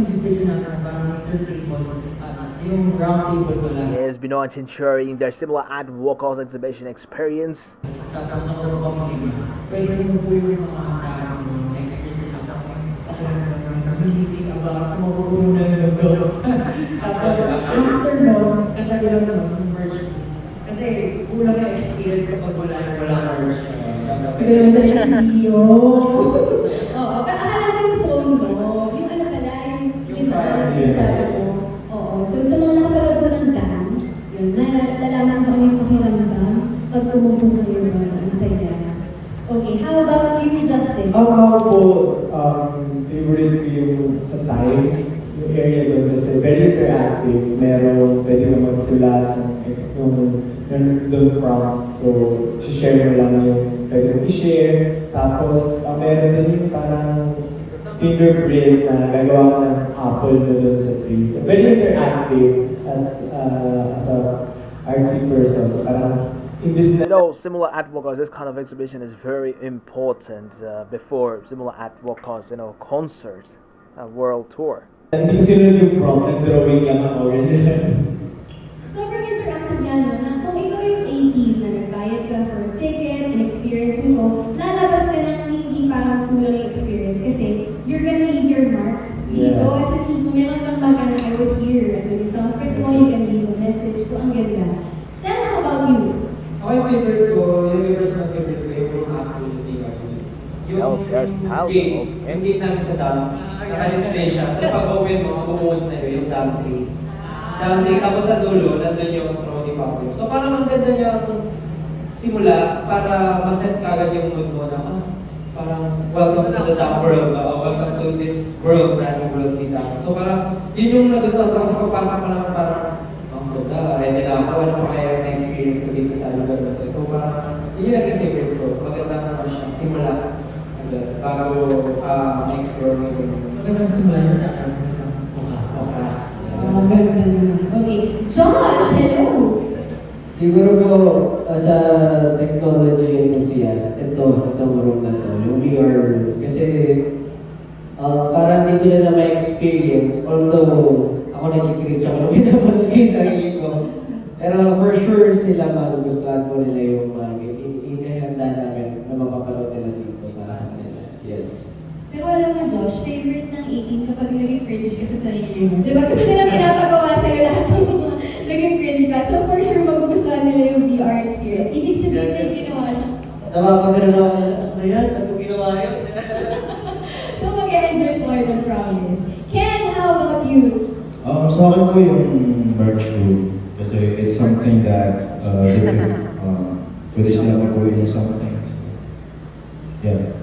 music video natin na parang table, yung round table ko lang. Yes, Binoy sharing their similar ad vocals exhibition experience. Tapos nakuha ko mga pwede mo po yung mga experience na ako hindi about mabubuo na yung logo. Tapos after no, katabi lang naman first. Kasi kulang yung experience kapag wala ka first. Pero CEO. Oo, akala ko yung phone mo. Yung ano pala, yung sabi mo. Oo, so sa mga nakapalad ko ng Dan, yun, nalalaman ko ano yung pakiramdam pag pumupunta kayo ba, ang saya. Okay, how about you, Justin? Ako po, favorite ko yung sa time, yung area doon kasi very interactive. Meron, pwede ka magsulat ng doon prompt. So, share mo lang yung pwede mo i-share. Tapos, meron din yung parang fingerprint na gagawa ko ng apple na doon sa tree. So, very interactive as a artsy person. So, parang in this... You know, similar ad vocals, this kind of exhibition is very important before similar ad vocals, you know, concerts, world tour. Hindi ko sinunod yung prompt, nag-drawing lang ako. Sobrang interactive nga no, na kung ikaw yung 18 na nagbayad ka for ticket and experience mo, lalabas ka ng hindi parang kulang yung experience kasi you're gonna leave your mark. Dito, as a mismo, meron kang baka na I was here, and yung thumbprint mo, you can leave a message, so ang ganda. Stella, how about you? Ako yung favorite ko, yung personal favorite ko, yung activity. Yung gate namin sa dam, naka-display siya. Tapos pag-open mo, bumuod sa'yo yung dam tree. Dam tree, tapos sa dulo, nandun yung Throne Pavilion. So parang ang ganda niya simula para maset kagad yung mood mo na parang welcome to the dam world, welcome to this world, brand new world dito. So parang yun yung nagustuhan ko sa pagpasok ko naman parang ready na ako, ano pa kaya na-experience ko dito sa lugar na ito. So parang yun yung naging favorite ko. Maganda naman siya, simula. Bago ma-explore mo yung Magandang simula niya sa akin. bukas. Ganda naman. Okay. Josh, hello! Siguro po sa technology enthusiast, itong room na to, yung VR, kasi parang dito na may experience, although ako nag-create ako ng pinapanood yung sarili ko. Pero for sure sila magugustuhan po nila yung inihanda namin na mapapanood nila dito para sa kanila. Yes. Pero alam mo, Josh, favorite ng 18 kapag naging cringe ka sa sarili mo. Di ba? Kasi nilang pinapagawa sa'yo lahat ng mga naging cringe ka. So for sure, magugustuhan nila yung VR experience. Ibig sabihin na ginawa siya. Napapagano ako na, ano yan? Ano ginawa yun? So mag-enjoy po kayo ng promise. Ken, how about you? Sa akin po yung merch shoe. Kasi it's something that pwede sila mag-going something. Yeah.